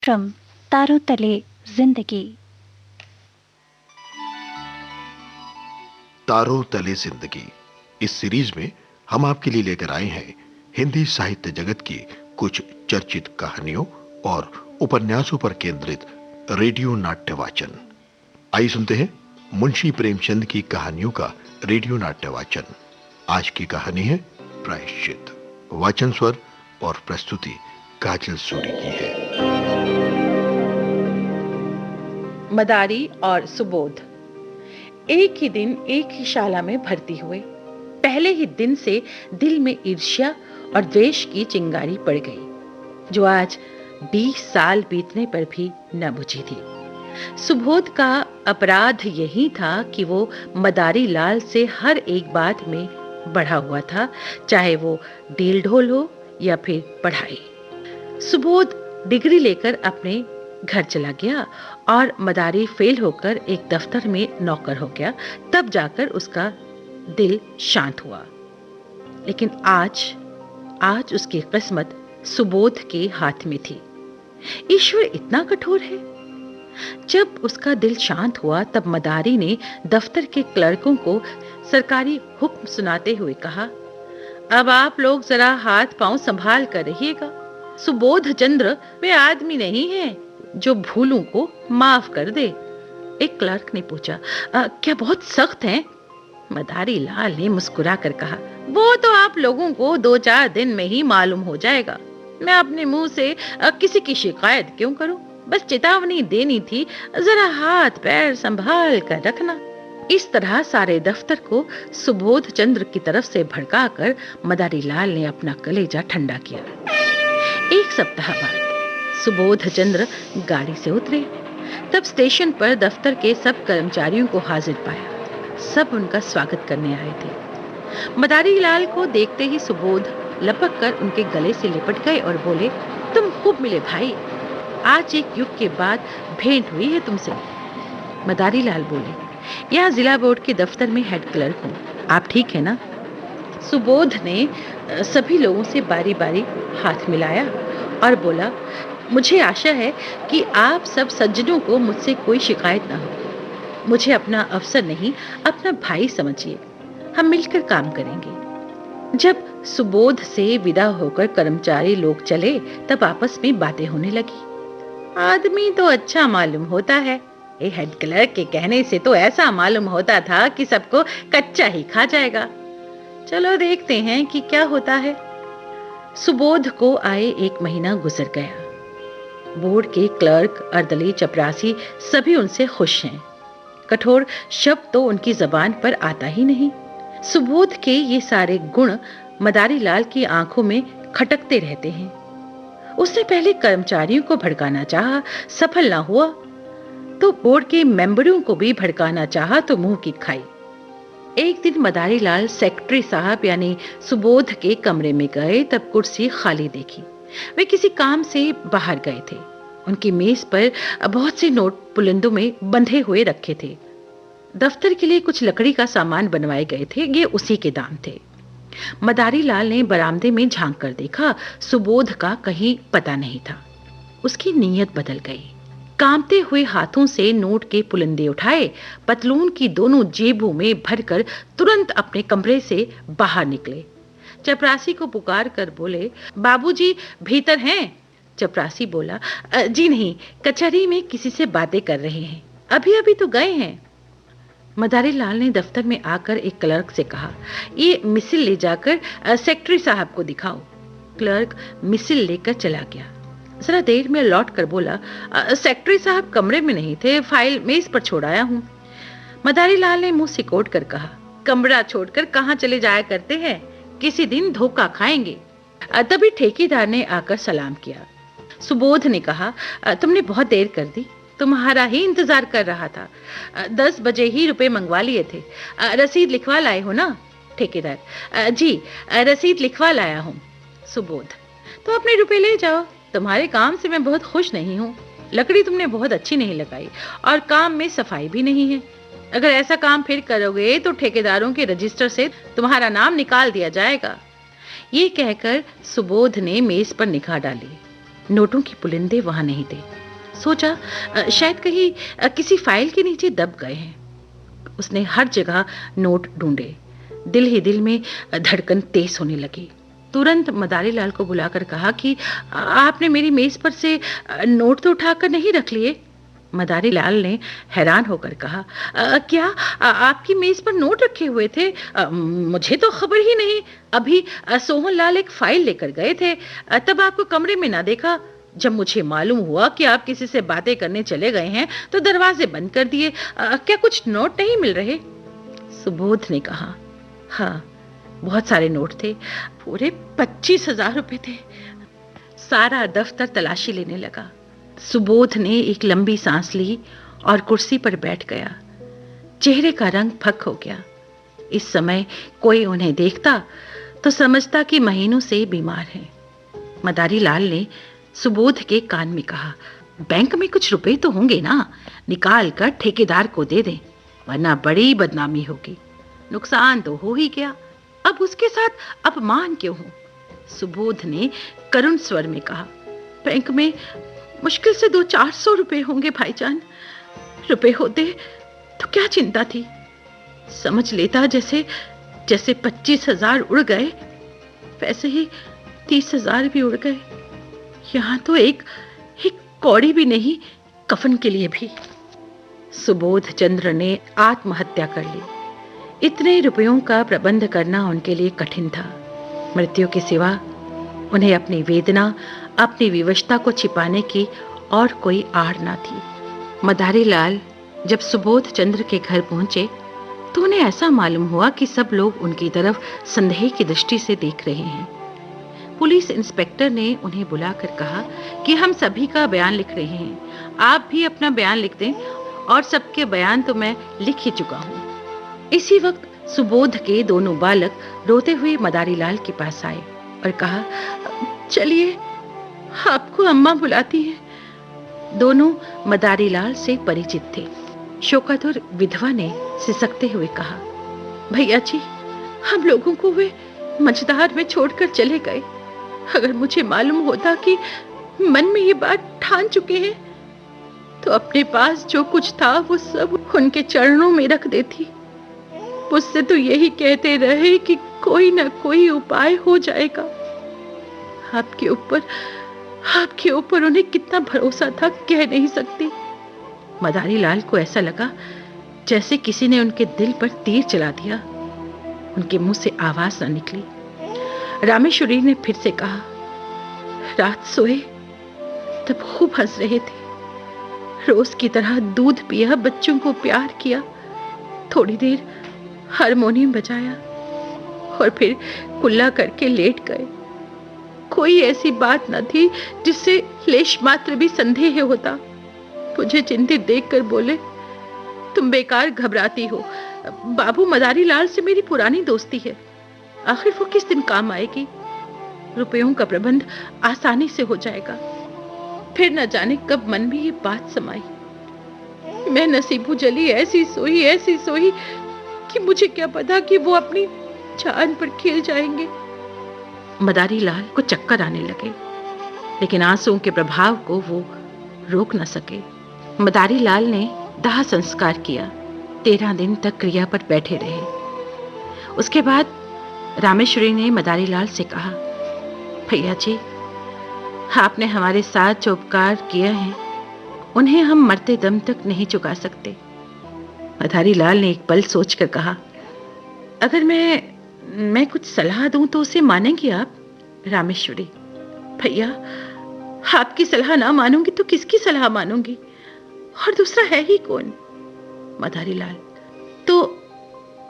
From तारों तले जिंदगी। तारों तले जिंदगी इस सीरीज में हम आपके लिए लेकर आए हैं हिंदी साहित्य जगत की कुछ चर्चित कहानियों और उपन्यासों पर केंद्रित रेडियो नाट्य वाचन। आइए सुनते हैं मुंशी प्रेमचंद की कहानियों का रेडियो नाट्य वाचन। आज की कहानी है प्रायश्चित। वाचन स्वर और प्रस्तुति काजल सूरी की है। मदारी और सुबोध एक ही दिन एक ही शाला में भर्ती हुए। पहले ही दिन से दिल में ईर्ष्या और द्वेष की चिंगारी पड़ गई, जो आज 20 साल बीतने पर भी न बुझी थी। सुबोध का अपराध यही था कि वो मदारी लाल से हर एक बात में बढ़ा हुआ था, चाहे वो डील ढोल हो या फिर पढ़ाई। सुबोध डिग्री लेकर अपने घर चला गया और मदारी फेल होकर एक दफ्तर में नौकर हो गया। तब जाकर उसका दिल शांत हुआ। लेकिन आज उसकी किस्मत सुबोध के हाथ में थी। ईश्वर इतना कठोर है। जब उसका दिल शांत हुआ तब मदारी ने दफ्तर के क्लर्कों को सरकारी हुक्म सुनाते हुए कहा, अब आप लोग जरा हाथ पांव संभाल कर रहिएगा। सुबोध चंद्र वे आदमी नहीं है जो भूलों को माफ कर दे। एक क्लर्क ने पूछा, क्या बहुत सख्त हैं? मदारी लाल ने मुस्कुरा कर कहा, वो तो आप लोगों को 2-4 दिन में ही मालूम हो जाएगा। मैं अपने मुंह से किसी की शिकायत क्यों करूं? बस चेतावनी देनी थी, जरा हाथ पैर संभाल कर रखना। इस तरह सारे दफ्तर को सुबोध चंद्र की तरफ से भड़काकर मदारी लाल ने अपना कलेजा ठंडा किया। एक सप्ताह बाद सुबोध चंद्र गाड़ी से उतरे। तब स्टेशन पर दफ्तर के सब कर्मचारियों को हाजिर पाया। सब उनका स्वागत करने आए थे। मदारी लाल को देखते ही सुबोध लपक कर उनके गले से लिपट गए और बोले, तुम खूब मिले भाई, आज एक युग के बाद भेंट हुई है तुमसे। मदारी लाल बोले, यहाँ जिला बोर्ड के दफ्तर में हेड क्लर्क हूँ, आप ठीक है ना? सुबोध ने सभी लोगों से बारी बारी हाथ मिलाया और बोला, मुझे आशा है कि आप सब सज्जनों को मुझसे कोई शिकायत ना हो। मुझे अपना अफसर नहीं, अपना भाई समझिए। हम मिलकर काम करेंगे। जब सुबोध से विदा होकर कर्मचारी लोग चले तब आपस में बातें होने लगी। आदमी तो अच्छा मालूम होता है। ये हेड क्लर्क के कहने से तो ऐसा मालूम होता था कि सबको कच्चा ही खा जाएगा। चलो देखते हैं कि क्या होता है। सुबोध को आए 1 महीना गुजर गया। बोर्ड के क्लर्क, अर्दली, चपरासी सभी उनसे खुश हैं। कठोर शब्द तो उनकी जबान पर आता ही नहीं। सुबोध के ये सारे गुण मदारी लाल की आंखों में खटकते रहते हैं। उसने पहले कर्मचारियों को भड़काना चाहा, सफल ना हुआ, तो बोर्ड के मेंबरों को भी भड़काना चाहा तो मुंह की खाई। एक दिन मदारी लाल सेक्रेटरी साहब यानी सुबोध के कमरे में गए तब कुर्सी खाली देखी। वे किसी काम से बाहर गए थे। उनकी मेज पर बहुत से नोट पुलिंदों में बंधे हुए रखे थे। दफ्तर के लिए कुछ लकड़ी का सामान बनवाए गए थे, ये उसी के दाम थे। मदारी लाल ने बरामदे में झांक कर देखा, सुबोध का कहीं पता नहीं था। उसकी नीयत बदल गई। कांपते हुए हाथों से नोट के पुलिंदे उठाए, पतलून की दोनों जेबों में भरकर तुरंत अपने कमरे से बाहर निकले। चपरासी को पुकार कर बोले, बाबूजी भीतर हैं? चपरासी बोला, जी नहीं, कचहरी में किसी से बातें कर रहे हैं, अभी अभी तो गए हैं। मदारी लाल ने दफ्तर में आकर एक क्लर्क से कहा, ये मिसिल ले जाकर सेक्रेटरी साहब को दिखाओ। क्लर्क मिसिल लेकर चला गया। जरा देर में लौट कर बोला, सेक्रेटरी साहब कमरे में नहीं थे, फाइल मेज पर छोड़ आया हूँ। मदारी लाल ने मुंह सिकोड़ कर कहा, कमरा छोड़कर कहाँ चले जाया करते हैं? किसी दिन धोखा खाएंगे। तभी ठेकेदार ने आकर सलाम किया। सुबोध ने कहा, तुमने बहुत देर कर दी, तुम्हारा ही इंतजार कर रहा था। 10 बजे ही रुपए मंगवा लिए थे। रसीद लिखवा लाए हो ना? ठेकेदार, जी रसीद लिखवा लाया हूँ। सुबोध, तो अपने रुपए ले जाओ, तुम्हारे काम से मैं बहुत खुश नहीं हूँ। लकड़ी तुमने बहुत अच्छी नहीं लगाई और काम में सफाई भी नहीं है। अगर ऐसा काम फिर करोगे तो ठेकेदारों के रजिस्टर से तुम्हारा नाम निकाल दिया जाएगा। ये कहकर सुबोध ने मेज पर निगाह डाली। नोटों की पुलिंदे वहां नहीं थे। सोचा शायद कहीं किसी फाइल के नीचे दब गए हैं। उसने हर जगह नोट ढूंढे। दिल ही दिल में धड़कन तेज होने लगी। तुरंत मदारी लाल को बुलाकर कहा कि आपने मेरी मेज पर से नोट तो उठाकर नहीं रख लिए? मदारी लाल ने हैरान होकर कहा, क्या आपकी मेज पर नोट रखे हुए थे? मुझे तो खबर ही नहीं। अभी सोहन लाल एक फाइल लेकर गए थे, तब आपको कमरे में ना देखा। जब मुझे मालूम हुआ कि आप किसी से बातें करने चले गए हैं तो दरवाजे बंद कर दिए। क्या कुछ नोट नहीं मिल रहे? सुबोध ने कहा, हाँ, बहुत सारे नोट थे, पूरे 25,000 रुपए थे। सारा दफ्तर तलाशी लेने लगा। सुबोध ने एक लंबी सांस ली और कुर्सी पर बैठ गया। चेहरे का रंग फक हो गया। इस समय कोई उन्हें देखता तो समझता कि महीनों से बीमार हैं। मदारी लाल ने सुबोध के कान में कहा, बैंक में कुछ रुपए तो होंगे ना, निकाल कर ठेकेदार को दे दें, वरना बड़ी बदनामी होगी। नुकसान तो हो ही गया, अब उसके साथ अपमान क्यों हो? सुबोध ने करुण स्वर में कहा, बैंक में मुश्किल से 200-400 रुपए होंगे भाईजान। रुपए होते तो क्या चिंता थी? समझ लेता जैसे 25,000 उड़ गए वैसे ही 30,000 भी उड़ गए। यहाँ तो एक कौड़ी भी नहीं कफन के लिए भी। सुबोध चंद्र ने आत्महत्या कर ली। इतने रुपयों का प्रबंध करना उनके लिए कठिन था। मृत्यु के सिवा उन्हें अपनी वेदना, अपनी विवशता को छिपाने की और कोई आड़ ना थी। मदारी लाल जब सुबोध चंद्र के घर पहुंचे तो उन्हें ऐसा मालूम हुआ कि सब लोग उनकी तरफ संदेह की दृष्टि से देख रहे हैं। पुलिस इंस्पेक्टर ने उन्हें बुलाकर कहा कि हम सभी का बयान लिख रहे हैं, आप भी अपना बयान लिख दें, और सबके बयान तो मैं लिख ही चुका हूँ। इसी वक्त सुबोध के दोनों बालक रोते हुए मदारी लाल के पास आए और कहा, चलिए, आपको अम्मा बुलाती हैं। दोनों मदारी लाल से परिचित थे। शोकातुर विधवा ने सिसकते हुए कहा, भैया जी, हम लोगों को वे मझधार में छोड़कर चले गए। अगर मुझे मालूम होता कि मन में ये बात ठान चुके हैं तो अपने पास जो कुछ था वो सब उनके चरणों में रख देती। मुझसे तो यही कहते रहे कि कोई ना कोई उपाय हो जाएगा। आपके ऊपर उन्हें कितना भरोसा था कह नहीं सकती। मदारी लाल को ऐसा लगा जैसे किसी ने उनके दिल पर तीर चला दिया। उनके मुंह से आवाज न निकली। रामेश्वरी ने फिर से कहा, रात सोए तब खूब हंस रहे थे, रोज की तरह दूध पिया, बच्चों को प्यार किया, थोड़ी देर हारमोनियम बजाया और फिर कुल्ला करके लेट गए। कोई ऐसी बात न थी जिससे लेश मात्र भी संदेह होता। मुझे चिंतित देखकर बोले, तुम बेकार घबराती हो, बाबू मदारी लाल से मेरी पुरानी दोस्ती है, आखिर वो किस दिन काम आएगी। रुपयों का प्रबंध आसानी से हो जाएगा। फिर न जाने कब मन में ये बात समाई। मैं नसीबू जली ऐसी सोई कि मुझे क्या पता कि वो अपनी जान पर खेल जाएंगे। मदारी लाल को चक्कर आने लगे, लेकिन आंसुओं के प्रभाव को वो रोक न सके। मदारी लाल ने दाह संस्कार किया। 13 दिन तक क्रिया पर बैठे रहे। उसके बाद रामेश्वरी ने मदारी लाल से कहा, भैया जी, आपने हमारे साथ जो उपकार किए हैं उन्हें हम मरते दम तक नहीं चुका सकते। मदारी लाल ने एक पल सोचकर कहा, अगर मैं कुछ सलाह दूं तो उसे मानेंगी आप? रामेश्वरी, भैया, आपकी सलाह ना मानूंगी तो किसकी सलाह मानूंगी, और दूसरा है ही कौन? मदारी लाल, तो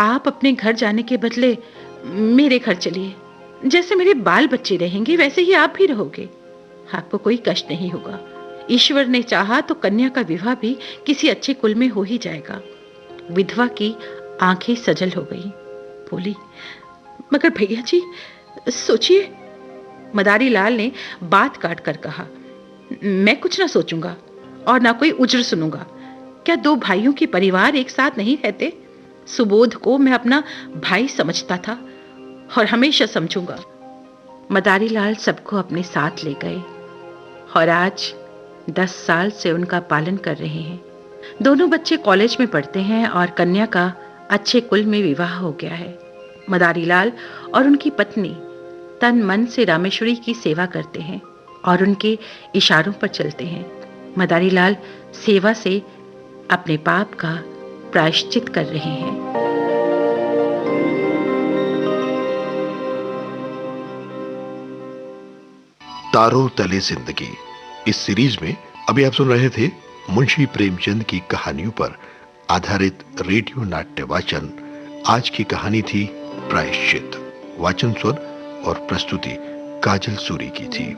आप अपने घर जाने के बदले मेरे घर चलिए। जैसे मेरे बाल बच्चे रहेंगे वैसे ही आप भी रहोगे। आपको कोई कष्ट नहीं होगा। ईश्वर ने चाहा तो कन्या का विवाह भी किसी अच्छे कुल में हो ही जाएगा। विधवा की आंखें सजल हो गई। बोली, मगर भैया जी सोचिए। मदारी लाल ने बात काट कर कहा, मैं कुछ ना सोचूंगा और ना कोई उज्र सुनूंगा। क्या 2 भाइयों के परिवार एक साथ नहीं रहते? सुबोध को मैं अपना भाई समझता था और हमेशा समझूंगा। मदारी लाल सबको अपने साथ ले गए और आज 10 साल से उनका पालन कर रहे हैं। दोनों बच्चे कॉलेज में पढ़ते हैं और कन्या का अच्छे कुल में विवाह हो गया है। मदारी लाल और उनकी पत्नी तन मन से रामेश्वरी की सेवा करते हैं और उनके इशारों पर चलते हैं। मदारी लाल सेवा से अपने पाप का प्रायश्चित कर रहे हैं। तारों तले जिंदगी, इस सीरीज में अभी आप सुन रहे थे मुंशी प्रेमचंद की कहानियों पर आधारित रेडियो नाट्य वाचन। आज की कहानी थी प्रायश्चित। वाचन स्वर और प्रस्तुति काजल सूरी की थी।